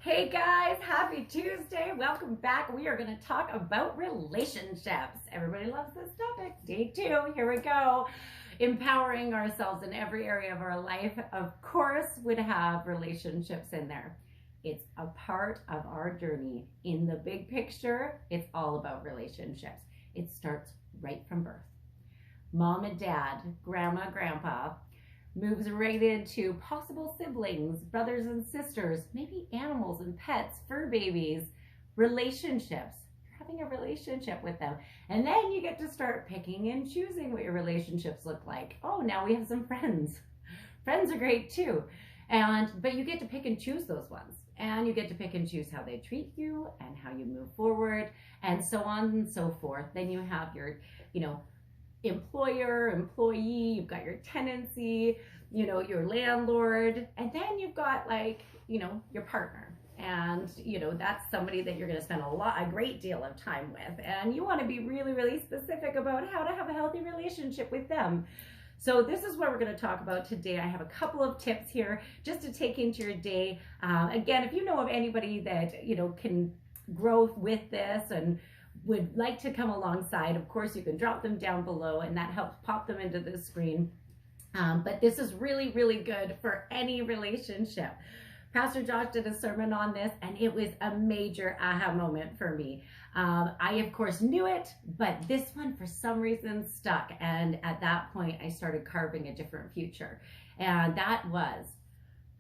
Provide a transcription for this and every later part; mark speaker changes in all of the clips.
Speaker 1: Hey guys, happy Tuesday. Welcome back. We are going to talk about relationships. Everybody loves this topic. Day 2, here we go. Empowering ourselves in every area of our life, of course, would have relationships in there. It's a part of our journey. In the big picture, it's all about relationships. It starts right from birth. Mom and dad, grandma, grandpa, moves right into possible siblings, brothers and sisters, maybe animals and pets, fur babies, relationships. You're having a relationship with them. And then you get to start picking and choosing what your relationships look like. Oh, now we have some friends. Friends are great too. But you get to pick and choose those ones. And you get to pick and choose how they treat you and how you move forward and so on and so forth. Then you have your, employer, employee, you've got your tenancy, your landlord, and then you've got your partner. And, that's somebody that you're going to spend a great deal of time with. And you want to be really, really specific about how to have a healthy relationship with them. So this is what we're going to talk about today. I have a couple of tips here just to take into your day. Again, if you know of anybody that, can grow with this and would like to come alongside, of course, you can drop them down below and that helps pop them into the screen. But this is really, really good for any relationship. Pastor Josh did a sermon on this and it was a major aha moment for me. I, of course, knew it, but this one for some reason stuck. And at that point, I started carving a different future. And that was,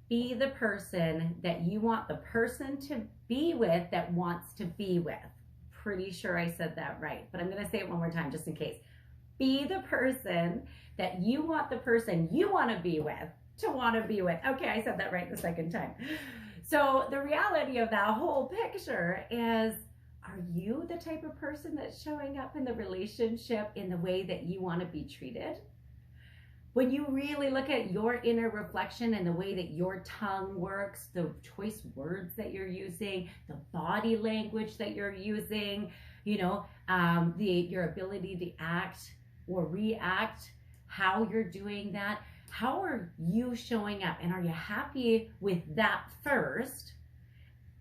Speaker 1: be the person that you want the person to be with that wants to be with. Pretty sure I said that right, but I'm going to say it one more time just in case. Be the person that you want the person you want to be with to want to be with. Okay, I said that right the second time. So the reality of that whole picture is, are you the type of person that's showing up in the relationship in the way that you want to be treated? When you really look at your inner reflection and the way that your tongue works, the choice words that you're using, the body language that you're using, your ability to act or react, how you're doing that, how are you showing up? And are you happy with that first?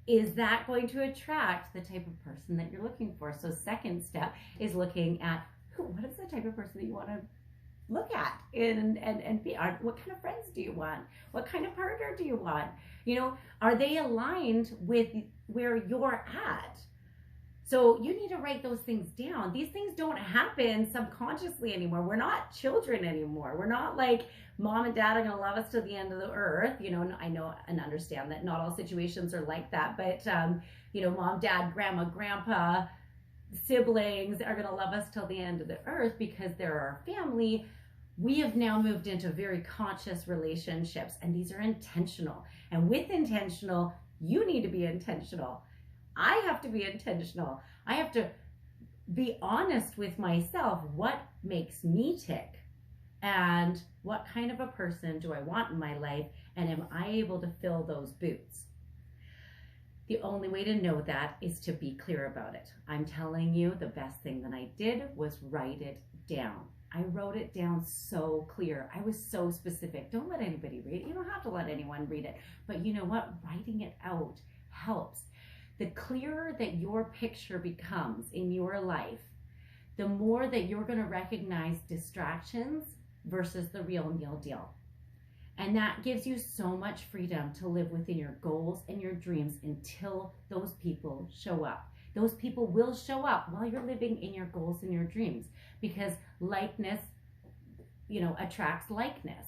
Speaker 1: Is that going to attract the type of person that you're looking for? So second step is looking at what is the type of person that you want to look at and be. What kind of friends do you want? What kind of partner do you want? Are they aligned with where you're at? So you need to write those things down. These things don't happen subconsciously anymore. We're not children anymore. We're not like mom and dad are going to love us to the end of the earth. I know and understand that not all situations are like that, but mom, dad, grandma, grandpa, siblings are going to love us till the end of the earth because they're our family. We have now moved into very conscious relationships, and these are intentional. And with intentional, you need to be intentional. I have to be intentional. I have to be honest with myself. What makes me tick? And what kind of a person do I want in my life? And am I able to fill those boots? The only way to know that is to be clear about it. I'm telling you, the best thing that I did was write it down. I wrote it down so clear. I was so specific. Don't let anybody read it. You don't have to let anyone read it. But you know what? Writing it out helps. The clearer that your picture becomes in your life, the more that you're going to recognize distractions versus the real deal. And that gives you so much freedom to live within your goals and your dreams until those people show up. Those people will show up while you're living in your goals and your dreams, because likeness, attracts likeness.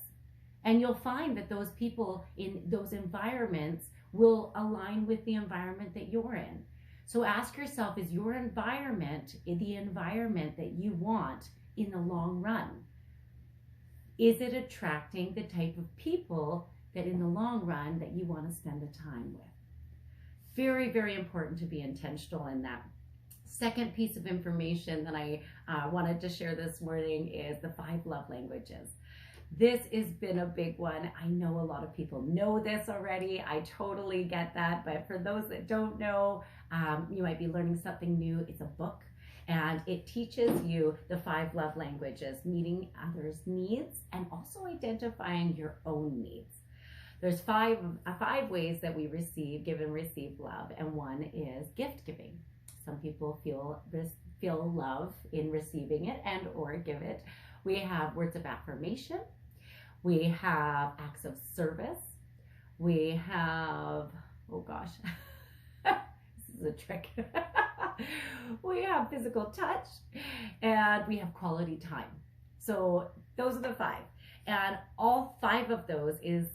Speaker 1: And you'll find that those people in those environments will align with the environment that you're in. So ask yourself, is your environment the environment that you want in the long run? Is it attracting the type of people that in the long run that you want to spend the time with? Very, very important to be intentional in that. Second piece of information that I wanted to share this morning is the 5 love languages. This has been a big one. I know a lot of people know this already. I totally get that. But for those that don't know, you might be learning something new. It's a book. And it teaches you the 5 love languages, meeting others' needs and also identifying your own needs. There's five ways that we give and receive love, and one is gift giving. Some people feel love in receiving it and or give it. We have words of affirmation. We have acts of service. We have, oh gosh, this is a trick. We have physical touch, and we have quality time. So those are the five. And all five of those is,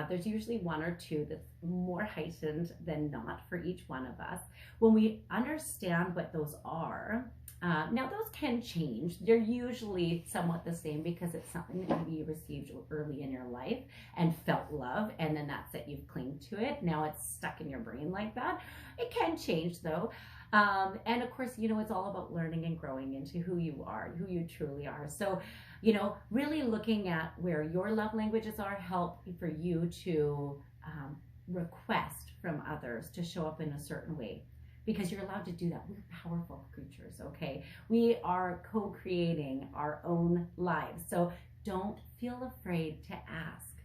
Speaker 1: there's usually one or two that's more heightened than not for each one of us. When we understand what those are, now those can change. They're usually somewhat the same because it's something that maybe you received early in your life and felt love, and then that's it, you've clinged to it. Now it's stuck in your brain like that. It can change though. And of course, you know, it's all about learning and growing into who you are, who you truly are. So, you know, really looking at where your love languages are help for you to request from others to show up in a certain way, because you're allowed to do that. We're powerful creatures, okay? We are co-creating our own lives. So don't feel afraid to ask.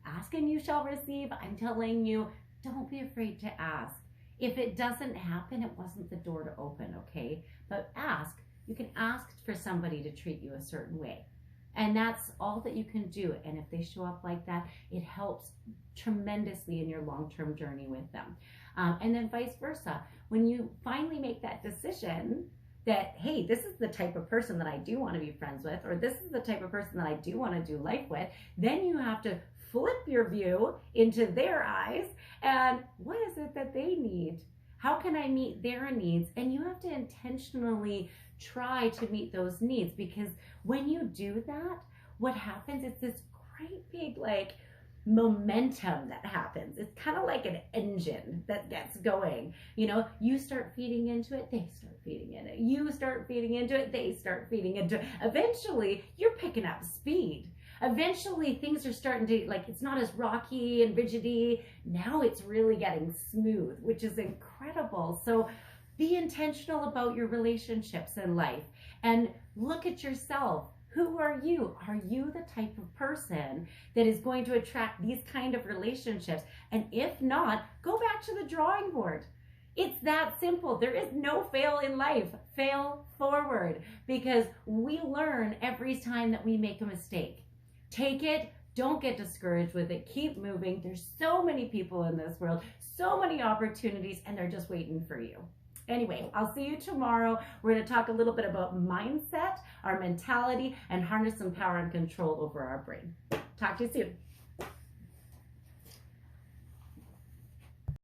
Speaker 1: Ask and you shall receive. I'm telling you, don't be afraid to ask. If it doesn't happen, it wasn't the door to open, okay? But ask. You can ask for somebody to treat you a certain way. And that's all that you can do. And if they show up like that, it helps tremendously in your long-term journey with them. And then vice versa. When you finally make that decision that, hey, this is the type of person that I do want to be friends with, or this is the type of person that I do want to do life with, then you have to flip your view into their eyes and what is it that they need? How can I meet their needs? And you have to intentionally try to meet those needs, because when you do that, what happens is this great big like momentum that happens. It's kind of like an engine that gets going. You know, you start feeding into it, they start feeding in it. You start feeding into it, they start feeding into it. Eventually, you're picking up speed. Eventually, things are starting to, like, it's not as rocky and rigidy. Now it's really getting smooth, which is incredible. So be intentional about your relationships in life and look at yourself. Who are you? Are you the type of person that is going to attract these kind of relationships? And if not, go back to the drawing board. It's that simple. There is no fail in life. Fail forward, because we learn every time that we make a mistake. Take it. Don't get discouraged with it. Keep moving. There's so many people in this world, so many opportunities, and they're just waiting for you. Anyway, I'll see you tomorrow. We're going to talk a little bit about mindset, our mentality, and harness some power and control over our brain. Talk to you soon.